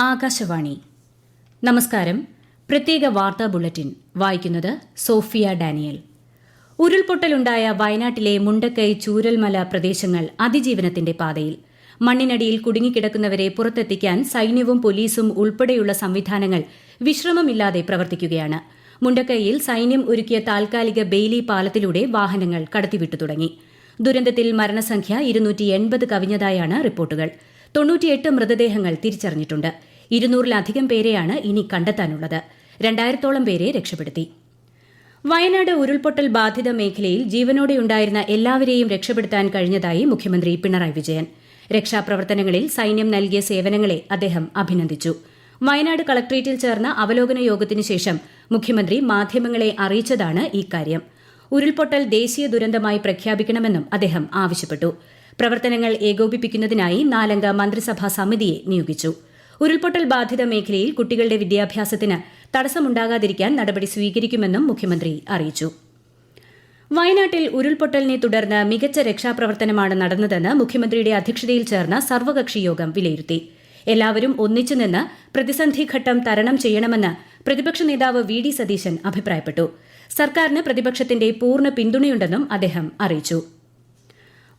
ആകാശവാണി. നമസ്കാരം. പ്രത്യേക വാർത്താ ബുള്ളറ്റിൻ വായിക്കുന്നത് സോഫിയ ഡാനിയൽ. ഉരുൾപൊട്ടലുണ്ടായ വയനാട്ടിലെ മുണ്ടക്കൈ ചൂരൽമല പ്രദേശങ്ങൾ അതിജീവനത്തിന്റെ പാതയിൽ. മണ്ണിനടിയിൽ കുടുങ്ങിക്കിടക്കുന്നവരെ പുറത്തെത്തിക്കാൻ സൈന്യവും പോലീസും ഉൾപ്പെടെയുള്ള സംവിധാനങ്ങൾ വിശ്രമമില്ലാതെ പ്രവർത്തിക്കുകയാണ്. മുണ്ടക്കൈയിൽ സൈന്യം ഒരുക്കിയ താൽക്കാലിക ബെയിലി പാലത്തിലൂടെ വാഹനങ്ങൾ കടത്തിവിട്ടു തുടങ്ങി. ദുരന്തത്തിൽ മരണസംഖ്യ 280 കവിഞ്ഞതായാണ് റിപ്പോർട്ടുകൾ. 98 മൃതദേഹങ്ങൾ തിരിച്ചറിഞ്ഞിട്ടുണ്ട്. 200-ലധികം പേരെയാണ് ഇനി കണ്ടെത്താനുള്ളത്. 2000-ഓളം പേരെ രക്ഷപ്പെടുത്തി. വയനാട് ഉരുൾപൊട്ടൽ ബാധിത മേഖലയിൽ ജീവനോടെയുണ്ടായിരുന്ന എല്ലാവരെയും രക്ഷപ്പെടുത്താൻ കഴിഞ്ഞതായി മുഖ്യമന്ത്രി പിണറായി വിജയൻ. രക്ഷാപ്രവർത്തനങ്ങളിൽ സൈന്യം നൽകിയ സേവനങ്ങളെ അദ്ദേഹം അഭിനന്ദിച്ചു. വയനാട് കളക്ട്രേറ്റിൽ ചേർന്ന അവലോകന യോഗത്തിനു ശേഷം മുഖ്യമന്ത്രി മാധ്യമങ്ങളെ അറിയിച്ചതാണ് ഇക്കാര്യം. ഉരുൾപൊട്ടൽ ദേശീയ ദുരന്തമായി പ്രഖ്യാപിക്കണമെന്നും അദ്ദേഹം ആവശ്യപ്പെട്ടു. പ്രവർത്തനങ്ങൾ ഏകോപിപ്പിക്കുന്നതിനായി 4-അംഗ മന്ത്രിസഭാ സമിതിയെ നിയോഗിച്ചു. ഉരുൾപൊട്ടൽ ബാധിത മേഖലയിൽ കുട്ടികളുടെ വിദ്യാഭ്യാസത്തിന് തടസ്സമുണ്ടാകാതിരിക്കാൻ നടപടി സ്വീകരിക്കുമെന്നും മുഖ്യമന്ത്രി അറിയിച്ചു. വയനാട്ടിൽ ഉരുൾപൊട്ടലിനെ തുടർന്ന് മികച്ച രക്ഷാപ്രവർത്തനമാണ് നടന്നതെന്ന് മുഖ്യമന്ത്രിയുടെ അധ്യക്ഷതയിൽ ചേർന്ന സർവകക്ഷി യോഗം വിലയിരുത്തി. എല്ലാവരും ഒന്നിച്ചുനിന്ന് പ്രതിസന്ധിഘട്ടം തരണം ചെയ്യണമെന്ന് പ്രതിപക്ഷ നേതാവ് വി ഡി സതീശൻ അഭിപ്രായപ്പെട്ടു. സർക്കാരിന് പ്രതിപക്ഷത്തിന്റെ പൂർണ്ണ പിന്തുണയുണ്ടെന്നും അദ്ദേഹം അറിയിച്ചു.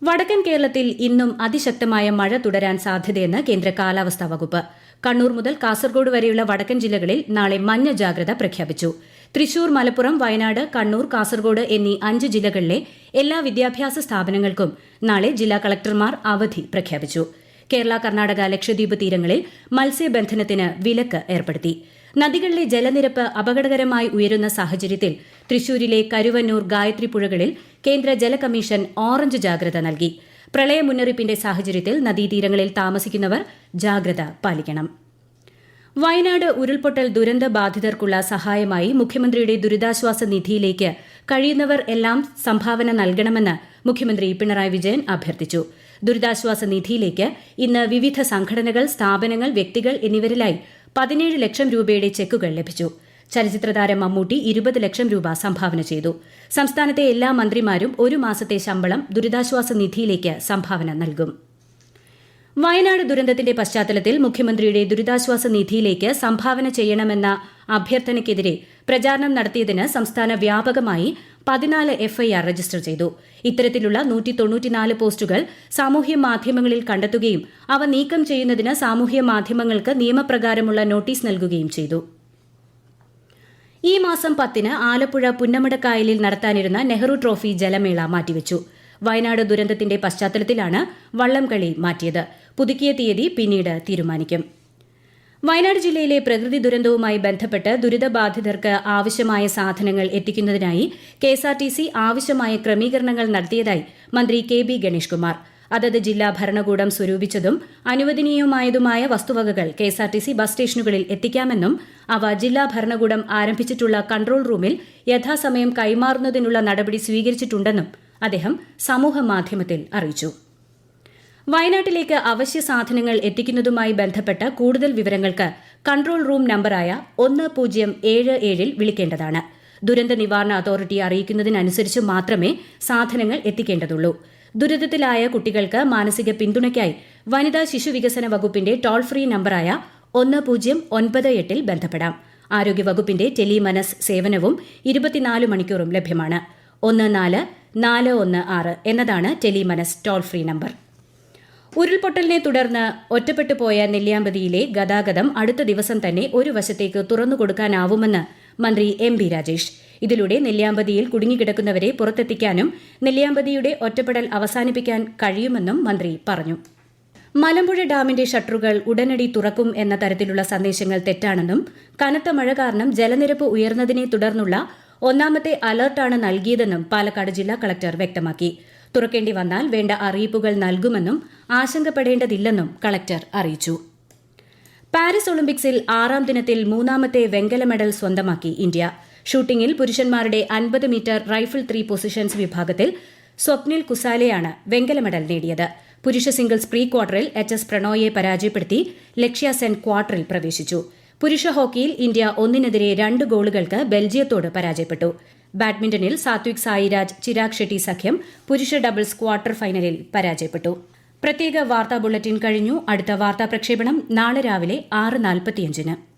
വടക്കൻ കേരളത്തിൽ ഇന്നും അതിശക്തമായ മഴ തുടരാൻ സാധ്യതയെന്ന് കേന്ദ്ര കാലാവസ്ഥാ വകുപ്പ്. കണ്ണൂർ മുതൽ കാസർഗോഡ് വരെയുള്ള വടക്കൻ ജില്ലകളിൽ നാളെ മഞ്ഞ ജാഗ്രത പ്രഖ്യാപിച്ചു. തൃശൂർ, മലപ്പുറം, വയനാട്, കണ്ണൂർ, കാസർഗോഡ് എന്നീ 5 ജില്ലകളിലെ എല്ലാ വിദ്യാഭ്യാസ സ്ഥാപനങ്ങൾക്കും നാളെ ജില്ലാ കളക്ടർമാർ അവധി പ്രഖ്യാപിച്ചു. കേരള, കർണാടക, ലക്ഷദ്വീപ് തീരങ്ങളിൽ മത്സ്യബന്ധനത്തിന് വിലക്ക് ഏർപ്പെടുത്തി. നദികളിലെ ജലനിരപ്പ് അപകടകരമായി ഉയരുന്ന സാഹചര്യത്തിൽ തൃശൂരിലെ കരുവന്നൂർ, ഗായത്രി പുഴകളിൽ കേന്ദ്ര ജല കമ്മീഷൻ ഓറഞ്ച് ജാഗ്രത നൽകി. പ്രളയ മുന്നറിയിപ്പിന്റെ സാഹചര്യത്തിൽ നദീതീരങ്ങളിൽ താമസിക്കുന്നവർ ജാഗ്രത പാലിക്കണം. വയനാട് ഉരുൾപൊട്ടൽ ദുരന്ത ബാധിതർക്കുള്ള സഹായമായി മുഖ്യമന്ത്രിയുടെ ദുരിതാശ്വാസ നിധിയിലേക്ക് കഴിയുന്നവർ എല്ലാം സംഭാവന നൽകണമെന്ന് മുഖ്യമന്ത്രി പിണറായി വിജയൻ അഭ്യർത്ഥിച്ചു. ദുരിതാശ്വാസ നിധിയിലേക്ക് ഇന്ന് വിവിധ സംഘടനകൾ, സ്ഥാപനങ്ങൾ, വ്യക്തികൾ എന്നിവരിലായി 17 ലക്ഷം രൂപയുടെ ചെക്കുകൾ ലഭിച്ചു. ചലച്ചിത്രതാരം മമ്മൂട്ടി 20 ലക്ഷം രൂപ സംഭാവന ചെയ്തു. സംസ്ഥാനത്തെ എല്ലാ മന്ത്രിമാരും 1 മാസത്തെ ശമ്പളം ദുരിതാശ്വാസ നിധിയിലേക്ക് സംഭാവന നൽകും. വയനാട് ദുരന്തത്തിന്റെ പശ്ചാത്തലത്തിൽ മുഖ്യമന്ത്രിയുടെ ദുരിതാശ്വാസ നിധിയിലേക്ക് സംഭാവന ചെയ്യണമെന്ന അഭ്യർത്ഥനയ്ക്കെതിരെ പ്രചാരണം നടത്തിയതിന് സംസ്ഥാന വ്യാപകമായി 14 എഫ്ഐആർ രജിസ്റ്റർ ചെയ്തു. ഇത്തരത്തിലുള്ള 194 പോസ്റ്റുകൾ സാമൂഹ്യ മാധ്യമങ്ങളിൽ കണ്ടെത്തുകയും അവ നീക്കം ചെയ്യുന്നതിന് സാമൂഹ്യ മാധ്യമങ്ങൾക്ക് നിയമപ്രകാരമുള്ള നോട്ടീസ് നൽകുകയും ചെയ്തു. ഈ മാസം 10-ന് ആലപ്പുഴ പുന്നമടക്കായലിൽ നടത്താനിരുന്ന നെഹ്റു ട്രോഫി ജലമേള മാറ്റിവെച്ചു. വയനാട് ദുരന്തത്തിന്റെ പശ്ചാത്തലത്തിലാണ് വള്ളംകളി മാറ്റിയത്. പുതുക്കിയ തീയതി പിന്നീട് തീരുമാനിക്കും. വയനാട് ജില്ലയിലെ പ്രകൃതി ദുരന്തവുമായി ബന്ധപ്പെട്ട് ദുരിതബാധിതർക്ക് ആവശ്യമായ സാധനങ്ങൾ എത്തിക്കുന്നതിനായി KSRTC ആവശ്യമായ ക്രമീകരണങ്ങൾ നടത്തിയതായി മന്ത്രി KB ഗണേഷ് കുമാർ. അതത് ജില്ലാ ഭരണകൂടം സ്വരൂപിച്ചതും അനുവദനീയവുമായതുമായ വസ്തുവകകൾ KSRTC ബസ് സ്റ്റേഷനുകളിൽ എത്തിക്കാമെന്നും അവ ജില്ലാ ഭരണകൂടം ആരംഭിച്ചിട്ടുള്ള കൺട്രോൾ റൂമിൽ യഥാസമയം കൈമാറുന്നതിനുള്ള നടപടി സ്വീകരിച്ചിട്ടുണ്ടെന്നും അദ്ദേഹം സമൂഹമാധ്യമത്തിൽ അറിയിച്ചു. വയനാട്ടിലേക്ക് അവശ്യ സാധനങ്ങൾ എത്തിക്കുന്നതുമായി ബന്ധപ്പെട്ട കൂടുതൽ വിവരങ്ങൾക്ക് കൺട്രോൾ റൂം നമ്പറായ 1077-ൽ വിളിക്കേണ്ടതാണ്. ദുരന്ത നിവാരണ അതോറിറ്റി അറിയിക്കുന്നതിനനുസരിച്ച് മാത്രമേ സാധനങ്ങൾ എത്തിക്കേണ്ടതുള്ളൂ. ദുരിതത്തിലായ കുട്ടികൾക്ക് മാനസിക പിന്തുണയ്ക്കായി വനിതാ ശിശുവികസന വകുപ്പിന്റെ ടോൾ ഫ്രീ നമ്പറായ 1098-ൽ ബന്ധപ്പെടാം. ആരോഗ്യവകുപ്പിന്റെ ടെലിമനസ് സേവനവും 24 മണിക്കൂറും ലഭ്യമാണ്. 14416 എന്നതാണ് ടെലിമനസ് ടോൾ ഫ്രീ നമ്പർ. ഉരുൾപൊട്ടലിനെ തുടർന്ന് ഒറ്റപ്പെട്ടുപോയ നെല്ലിയാമ്പതിയിലെ ഗതാഗതം അടുത്ത ദിവസം തന്നെ ഒരു വശത്തേക്ക് തുറന്നുകൊടുക്കാനാവുമെന്ന് മന്ത്രി MB രാജേഷ്. ഇതിലൂടെ നെല്ലിയാമ്പതിയിൽ കുടുങ്ങിക്കിടക്കുന്നവരെ പുറത്തെത്തിക്കാനും നെല്ലിയാമ്പതിയുടെ ഒറ്റപ്പെടൽ അവസാനിപ്പിക്കാൻ കഴിയുമെന്നും മന്ത്രി പറഞ്ഞു. മലമ്പുഴ ഡാമിന്റെ ഷട്ടറുകൾ ഉടനടി തുറക്കും എന്ന തരത്തിലുള്ള സന്ദേശങ്ങൾ തെറ്റാണെന്നും കനത്ത മഴ കാരണം ജലനിരപ്പ് ഉയർന്നതിനെ തുടർന്നുള്ള 1ാമത്തെ അലർട്ടാണ് നൽകിയതെന്നും പാലക്കാട് ജില്ലാ കളക്ടർ വ്യക്തമാക്കി. തുറക്കേണ്ടി വന്നാൽ വേണ്ട അറിയിപ്പുകൾ നൽകുമെന്നും ആശങ്കപ്പെടേണ്ടതില്ലെന്നും കളക്ടർ അറിയിച്ചു. പാരീസ് ഒളിമ്പിക്സിൽ 6ാം ദിനത്തിൽ 3ാമത്തെ വെങ്കല മെഡൽ സ്വന്തമാക്കി ഇന്ത്യ. ഷൂട്ടിംഗിൽ പുരുഷന്മാരുടെ 50 മീറ്റർ റൈഫിൾ 3 പൊസിഷൻസ് വിഭാഗത്തിൽ സ്വപ്നിൽ കുസാലെയാണ് വെങ്കല മെഡൽ നേടിയത്. പുരുഷ സിംഗിൾസ് പ്രീ ക്വാർട്ടറിൽ HS പ്രണോയെ പരാജയപ്പെടുത്തി ലക്ഷ്യ സെൻ ക്വാർട്ടറിൽ പ്രവേശിച്ചു. പുരുഷ ഹോക്കിയിൽ ഇന്ത്യ 1-നെതിരെ 2 ഗോളുകൾക്ക് ബെൽജിയത്തോട് പരാജയപ്പെട്ടു. ബാഡ്മിന്റണിൽ സാത്വിക് സായിരാജ് ചിരാഗ് ഷെട്ടി സഖ്യം പുരുഷ ഡബിൾസ് ക്വാർട്ടർ ഫൈനലിൽ പരാജയപ്പെട്ടു. പ്രത്യേക വാർത്താ ബുള്ളറ്റിൻ കഴിഞ്ഞു. അടുത്ത വാർത്താ പ്രക്ഷേപണം നാളെ രാവിലെ 6:45.